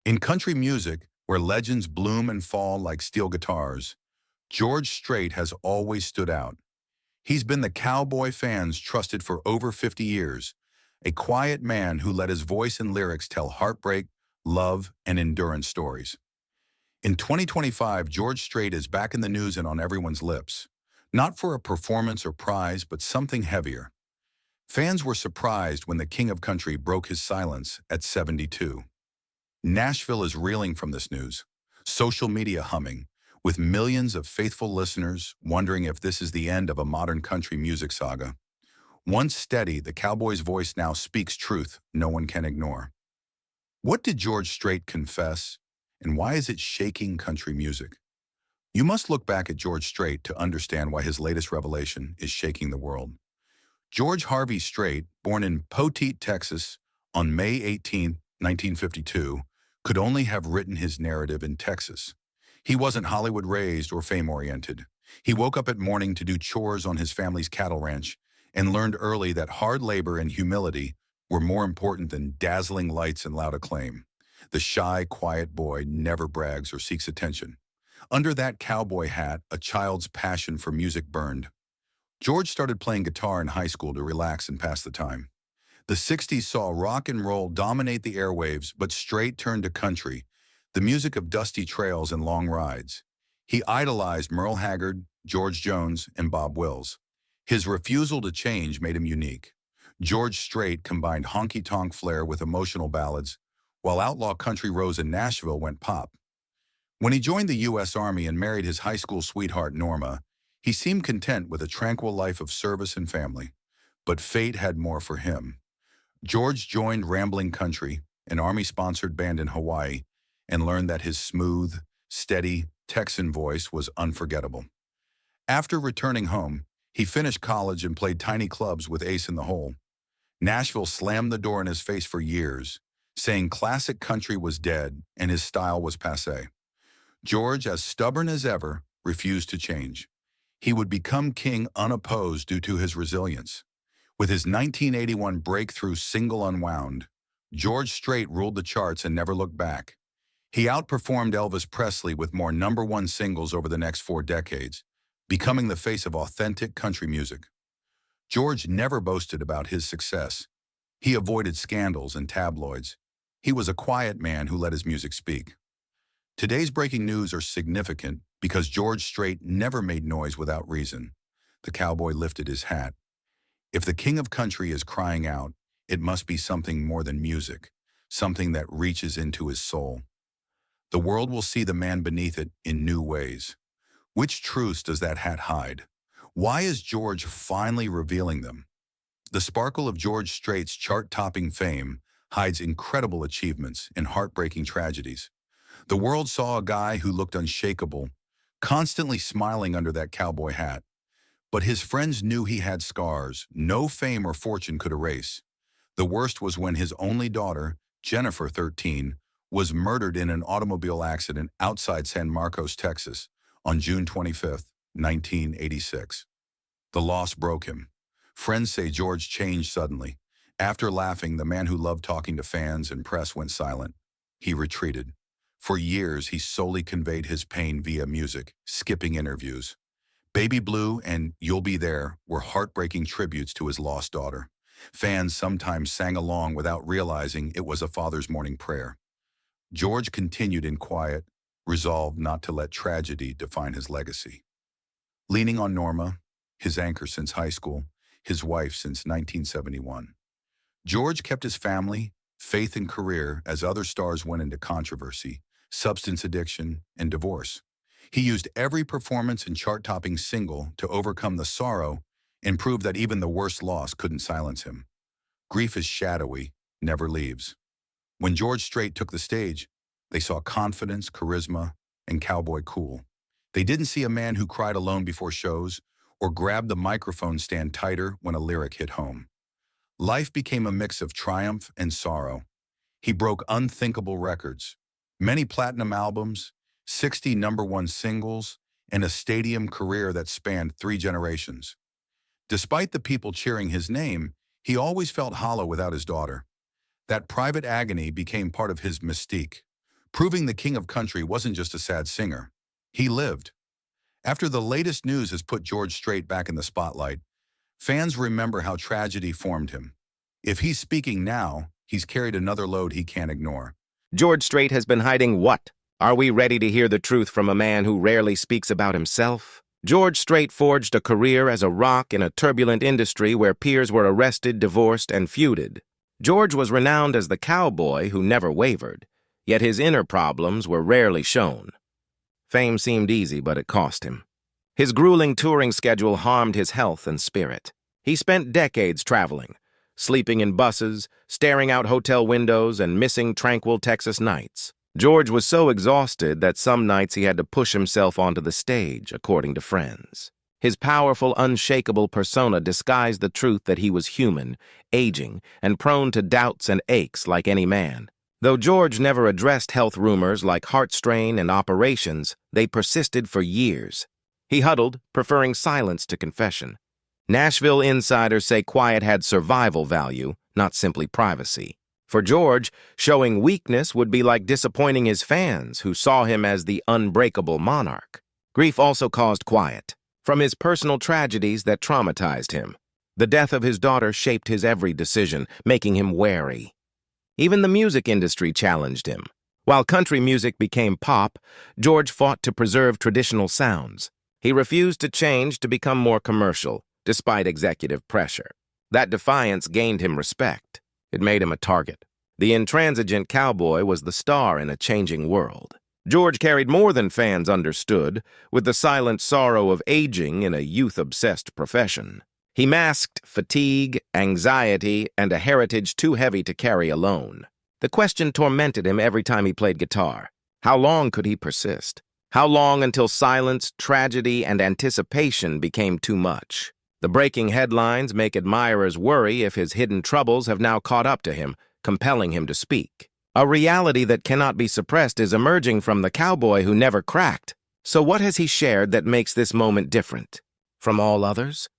In country music, where legends bloom and fall like steel guitars, George Strait has always stood out. He's been the cowboy fans trusted for over 50 years, a quiet man who let his voice and lyrics tell heartbreak, love, and endurance stories. In 2025, George Strait is back in the news and on everyone's lips. Not for a performance or prize, but something heavier. Fans were surprised when the King of Country broke his silence at 72. Nashville is reeling from this news, social media humming, with millions of faithful listeners wondering if this is the end of a modern country music saga. Once steady, the cowboy's voice now speaks truth no one can ignore. What did George Strait confess, and why is it shaking country music? You must look back at George Strait to understand why his latest revelation is shaking the world. George Harvey Strait, born in Poteet, Texas, on May 18, 1952, could only have written his narrative in Texas. He wasn't Hollywood raised or fame-oriented. He woke up at morning to do chores on his family's cattle ranch and learned early that hard labor and humility were more important than dazzling lights and loud acclaim. The shy, quiet boy never brags or seeks attention. Under that cowboy hat, a child's passion for music burned. George started playing guitar in high school to relax and pass the time. The 60s saw rock and roll dominate the airwaves, but Strait turned to country, the music of dusty trails and long rides. He idolized Merle Haggard, George Jones, and Bob Wills. His refusal to change made him unique. George Strait combined honky-tonk flair with emotional ballads, while outlaw country rose in Nashville went pop. When he joined the U.S. Army and married his high school sweetheart Norma, he seemed content with a tranquil life of service and family. But fate had more for him. George joined Rambling Country, an Army-sponsored band in Hawaii, and learned that his smooth, steady Texan voice was unforgettable. After returning home, he finished college and played tiny clubs with Ace in the Hole. Nashville slammed the door in his face for years, saying classic country was dead and his style was passé. George, as stubborn as ever, refused to change. He would become king unopposed due to his resilience. With his 1981 breakthrough single Unwound, George Strait ruled the charts and never looked back. He outperformed Elvis Presley with more #1 singles over the next 4 decades, becoming the face of authentic country music. George never boasted about his success. He avoided scandals and tabloids. He was a quiet man who let his music speak. Today's breaking news are significant because George Strait never made noise without reason. The cowboy lifted his hat. If the King of Country is crying out, it must be something more than music, something that reaches into his soul. The world will see the man beneath it in new ways. Which truths does that hat hide? Why is George finally revealing them? The sparkle of George Strait's chart-topping fame hides incredible achievements and heartbreaking tragedies. The world saw a guy who looked unshakable, constantly smiling under that cowboy hat. But his friends knew he had scars no fame or fortune could erase. The worst was when his only daughter, Jennifer, 13, was murdered in an automobile accident outside San Marcos, Texas, on June 25, 1986. The loss broke him. Friends say George changed suddenly. After laughing, the man who loved talking to fans and press went silent. He retreated. For years, he solely conveyed his pain via music, skipping interviews. Baby Blue and You'll Be There were heartbreaking tributes to his lost daughter. Fans sometimes sang along without realizing it was a father's morning prayer. George continued in quiet, resolved not to let tragedy define his legacy. Leaning on Norma, his anchor since high school, his wife since 1971. George kept his family, faith, and career as other stars went into controversy, substance addiction, and divorce. He used every performance and chart-topping single to overcome the sorrow and prove that even the worst loss couldn't silence him. Grief is shadowy, never leaves. When George Strait took the stage, they saw confidence, charisma, and cowboy cool. They didn't see a man who cried alone before shows or grabbed the microphone stand tighter when a lyric hit home. Life became a mix of triumph and sorrow. He broke unthinkable records, many platinum albums, 60 #1 singles, and a stadium career that spanned 3 generations. Despite the people cheering his name, he always felt hollow without his daughter. That private agony became part of his mystique. proving the king of country wasn't just a sad singer. He lived. After the latest news has put George Strait back in the spotlight, fans remember how tragedy formed him. If he's speaking now, he's carried another load he can't ignore. George Strait has been hiding what? Are we ready to hear the truth from a man who rarely speaks about himself? George Strait forged a career as a rock in a turbulent industry where peers were arrested, divorced, and feuded. George was renowned as the cowboy who never wavered, yet his inner problems were rarely shown. Fame seemed easy, but it cost him. His grueling touring schedule harmed his health and spirit. He spent decades traveling, sleeping in buses, staring out hotel windows, and missing tranquil Texas nights. George was so exhausted that some nights he had to push himself onto the stage, according to friends. His powerful, unshakable persona disguised the truth that he was human, aging, and prone to doubts and aches like any man. Though George never addressed health rumors like heart strain and operations, they persisted for years. He huddled, preferring silence to confession. Nashville insiders say quiet had survival value, not simply privacy. For George, showing weakness would be like disappointing his fans, who saw him as the unbreakable monarch. Grief also caused quiet, from his personal tragedies that traumatized him. The death of his daughter shaped his every decision, making him wary. Even the music industry challenged him. While country music became pop, George fought to preserve traditional sounds. He refused to change to become more commercial, despite executive pressure. That defiance gained him respect. It made him a target. The intransigent cowboy was the star in a changing world. George carried more than fans understood, with the silent sorrow of aging in a youth-obsessed profession. He masked fatigue, anxiety, and a heritage too heavy to carry alone. The question tormented him every time he played guitar. How long could he persist? How long until silence, tragedy, and anticipation became too much? The breaking headlines make admirers worry if his hidden troubles have now caught up to him, compelling him to speak. A reality that cannot be suppressed is emerging from the cowboy who never cracked. So what has he shared that makes this moment different from all others?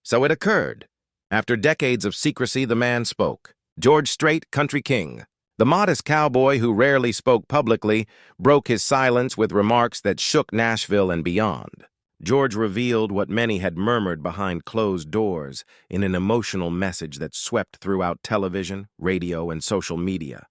So it occurred. After decades of secrecy, the man spoke. George Strait, country king. The modest cowboy who rarely spoke publicly broke his silence with remarks that shook Nashville and beyond. George revealed what many had murmured behind closed doors in an emotional message that swept throughout television, radio, and social media.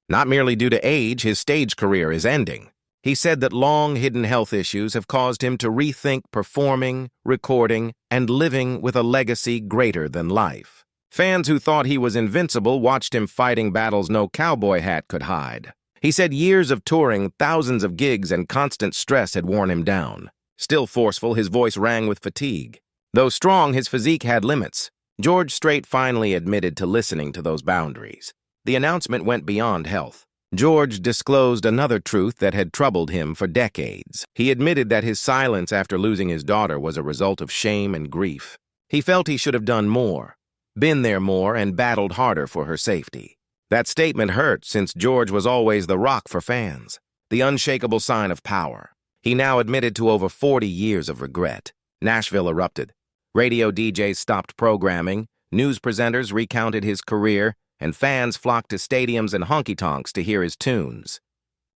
Not merely due to age, his stage career is ending. He said that long-hidden health issues have caused him to rethink performing, recording, and living with a legacy greater than life. Fans who thought he was invincible watched him fighting battles no cowboy hat could hide. He said years of touring, thousands of gigs, and constant stress had worn him down. Still forceful, his voice rang with fatigue. Though strong, his physique had limits. George Strait finally admitted to listening to those boundaries. The announcement went beyond health. George disclosed another truth that had troubled him for decades. He admitted that his silence after losing his daughter was a result of shame and grief. He felt he should have done more, been there more, and battled harder for her safety. That statement hurt since George was always the rock for fans, the unshakable sign of power. He now admitted to over 40 years of regret. Nashville erupted. Radio DJs stopped programming, news presenters recounted his career, and fans flocked to stadiums and honky-tonks to hear his tunes.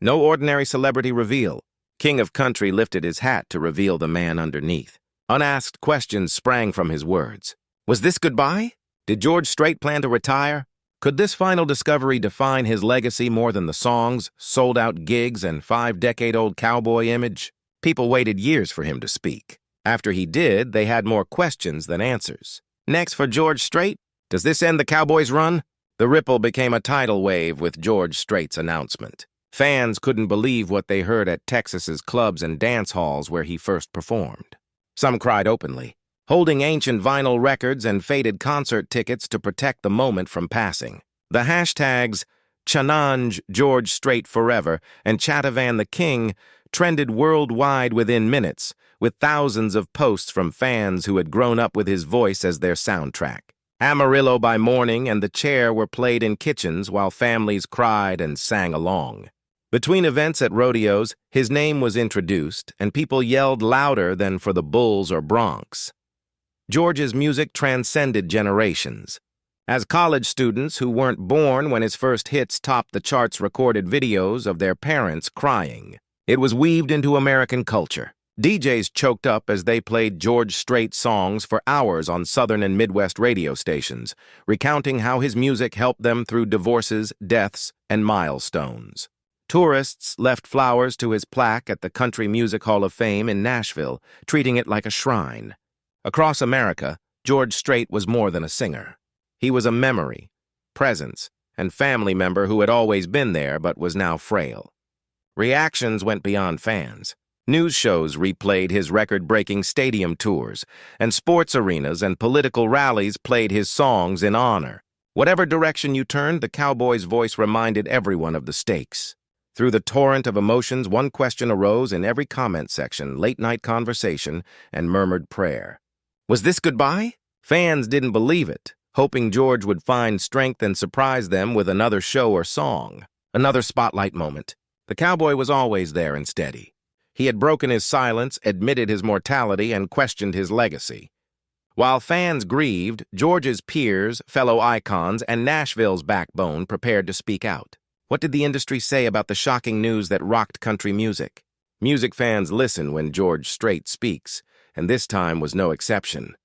No ordinary celebrity reveal. King of Country lifted his hat to reveal the man underneath. Unasked questions sprang from his words. Was this goodbye? Did George Strait plan to retire? Could this final discovery define his legacy more than the songs, sold-out gigs, and 5-decade-old cowboy image? People waited years for him to speak. After he did, they had more questions than answers. Next for George Strait? Does this end the Cowboys' run? The ripple became a tidal wave with George Strait's announcement. Fans couldn't believe what they heard at Texas's clubs and dance halls where he first performed. Some cried openly, holding ancient vinyl records and faded concert tickets to protect the moment from passing. The hashtags Chananj George Strait Forever and Chatavan the King trended worldwide within minutes, with thousands of posts from fans who had grown up with his voice as their soundtrack. Amarillo by Morning and The Chair were played in kitchens while families cried and sang along. Between events at rodeos, his name was introduced, and people yelled louder than for the Bulls or Bronx. George's music transcended generations. As college students who weren't born when his first hits topped the charts recorded videos of their parents crying. It was weaved into American culture. DJs choked up as they played George Strait songs for hours on Southern and Midwest radio stations, recounting how his music helped them through divorces, deaths, and milestones. Tourists left flowers to his plaque at the Country Music Hall of Fame in Nashville, treating it like a shrine. Across America, George Strait was more than a singer. He was a memory, presence, and family member who had always been there but was now frail. Reactions went beyond fans. News shows replayed his record-breaking stadium tours, and sports arenas and political rallies played his songs in honor. Whatever direction you turned, the cowboy's voice reminded everyone of the stakes. Through the torrent of emotions, one question arose in every comment section, late-night conversation, and murmured prayer. Was this goodbye? Fans didn't believe it, hoping George would find strength and surprise them with another show or song, another spotlight moment. The cowboy was always there and steady. He had broken his silence, admitted his mortality, and questioned his legacy. While fans grieved, George's peers, fellow icons, and Nashville's backbone prepared to speak out. What did the industry say about the shocking news that rocked country music? Music fans listen when George Strait speaks, and this time was no exception.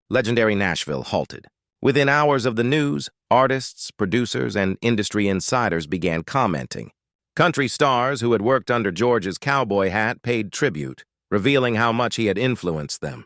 Legendary Nashville halted. Within hours of the news, artists, producers, and industry insiders began commenting. Country stars who had worked under George's cowboy hat paid tribute, revealing how much he had influenced them.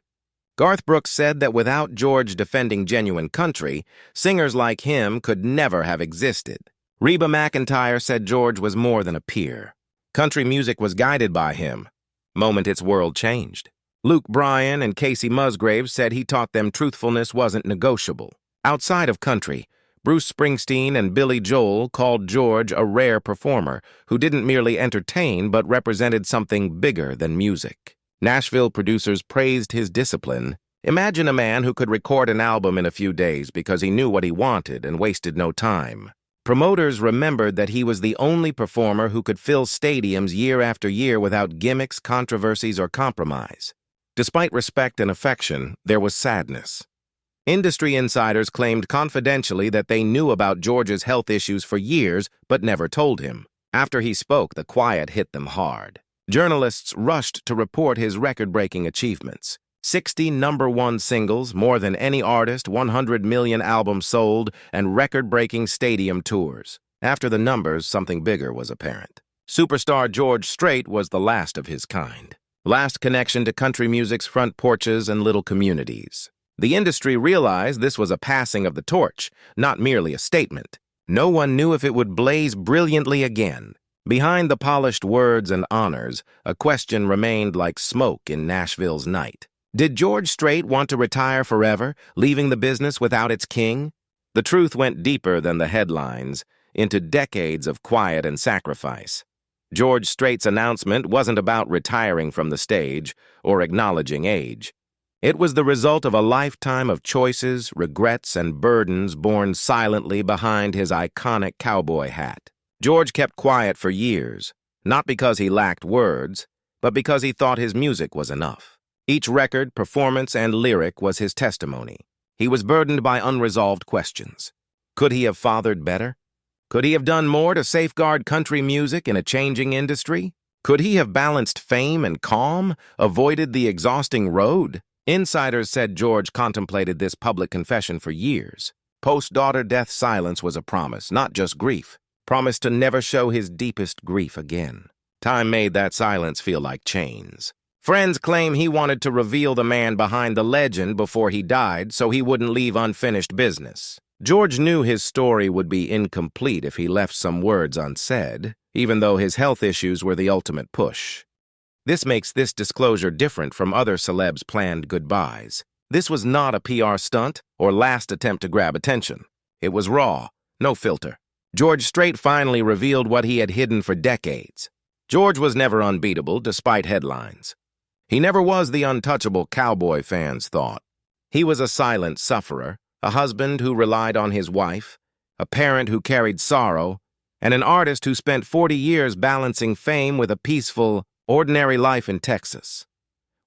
Garth Brooks said that without George defending genuine country, singers like him could never have existed. Reba McEntire said George was more than a peer. Country music was guided by him. Moment its world changed. Luke Bryan and Casey Musgraves said he taught them truthfulness wasn't negotiable. Outside of country, Bruce Springsteen and Billy Joel called George a rare performer who didn't merely entertain but represented something bigger than music. Nashville producers praised his discipline. Imagine a man who could record an album in a few days because he knew what he wanted and wasted no time. Promoters remembered that he was the only performer who could fill stadiums year after year without gimmicks, controversies, or compromise. Despite respect and affection, there was sadness. Industry insiders claimed confidentially that they knew about George's health issues for years but never told him. After he spoke, the quiet hit them hard. Journalists rushed to report his record-breaking achievements. 60 #1 singles, more than any artist, 100 million albums sold, and record-breaking stadium tours. After the numbers, something bigger was apparent. Superstar George Strait was the last of his kind. Last connection to country music's front porches and little communities. The industry realized this was a passing of the torch, not merely a statement. No one knew if it would blaze brilliantly again. Behind the polished words and honors, a question remained like smoke in Nashville's night. Did George Strait want to retire forever, leaving the business without its king? The truth went deeper than the headlines, into decades of quiet and sacrifice. George Strait's announcement wasn't about retiring from the stage or acknowledging age. It was the result of a lifetime of choices, regrets, and burdens borne silently behind his iconic cowboy hat. George kept quiet for years, not because he lacked words, but because he thought his music was enough. Each record, performance, and lyric was his testimony. He was burdened by unresolved questions. Could he have fathered better? Could he have done more to safeguard country music in a changing industry? Could he have balanced fame and calm, avoided the exhausting road? Insiders said George contemplated this public confession for years. Post-daughter death silence was a promise, not just grief. Promise to never show his deepest grief again. Time made that silence feel like chains. Friends claim he wanted to reveal the man behind the legend before he died so he wouldn't leave unfinished business. George knew his story would be incomplete if he left some words unsaid, even though his health issues were the ultimate push. This makes this disclosure different from other celebs' planned goodbyes. This was not a PR stunt or last attempt to grab attention. It was raw, no filter. George Strait finally revealed what he had hidden for decades. George was never unbeatable, despite headlines. He never was the untouchable cowboy fans thought. He was a silent sufferer, a husband who relied on his wife, a parent who carried sorrow, and an artist who spent 40 years balancing fame with a peaceful, ordinary life in Texas.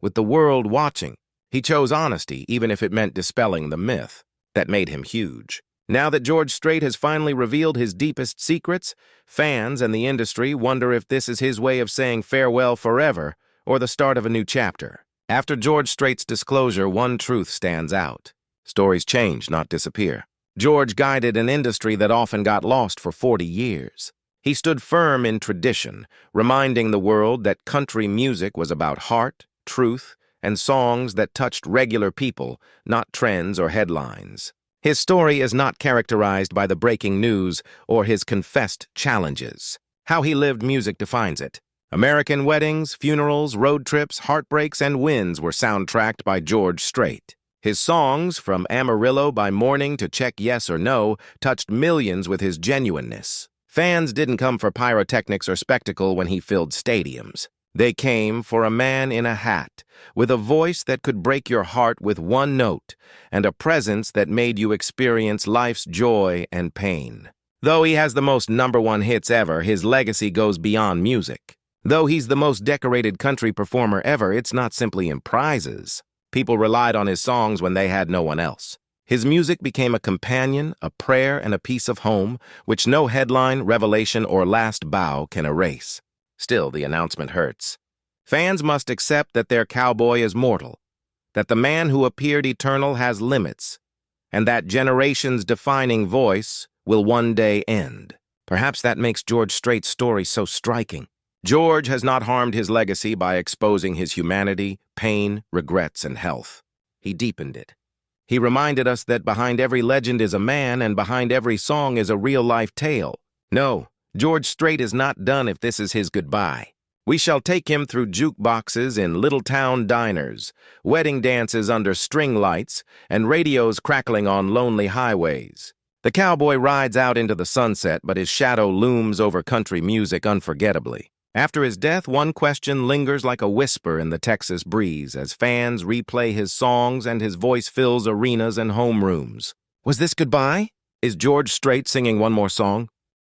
With the world watching, he chose honesty even if it meant dispelling the myth that made him huge. Now that George Strait has finally revealed his deepest secrets, fans and the industry wonder if this is his way of saying farewell forever or the start of a new chapter. After George Strait's disclosure, one truth stands out. Stories change, not disappear. George guided an industry that often got lost for 40 years. He stood firm in tradition, reminding the world that country music was about heart, truth, and songs that touched regular people, not trends or headlines. His story is not characterized by the breaking news or his confessed challenges. How he lived music defines it. American weddings, funerals, road trips, heartbreaks, and wins were soundtracked by George Strait. His songs, from Amarillo by Morning to Check Yes or No, touched millions with his genuineness. Fans didn't come for pyrotechnics or spectacle when he filled stadiums. They came for a man in a hat, with a voice that could break your heart with one note, and a presence that made you experience life's joy and pain. Though he has the most #1 hits ever, his legacy goes beyond music. Though he's the most decorated country performer ever, it's not simply in prizes. People relied on his songs when they had no one else. His music became a companion, a prayer, and a piece of home, which no headline, revelation, or last bow can erase. Still, the announcement hurts. Fans must accept that their cowboy is mortal, that the man who appeared eternal has limits, and that generations' defining voice will one day end. Perhaps that makes George Strait's story so striking. George has not harmed his legacy by exposing his humanity, pain, regrets, and health. He deepened it. He reminded us that behind every legend is a man, and behind every song is a real-life tale. No, George Strait is not done if this is his goodbye. We shall take him through jukeboxes in little-town diners, wedding dances under string lights, and radios crackling on lonely highways. The cowboy rides out into the sunset, but his shadow looms over country music unforgettably. After his death, one question lingers like a whisper in the Texas breeze as fans replay his songs and his voice fills arenas and homerooms. Was this goodbye? Is George Strait singing one more song?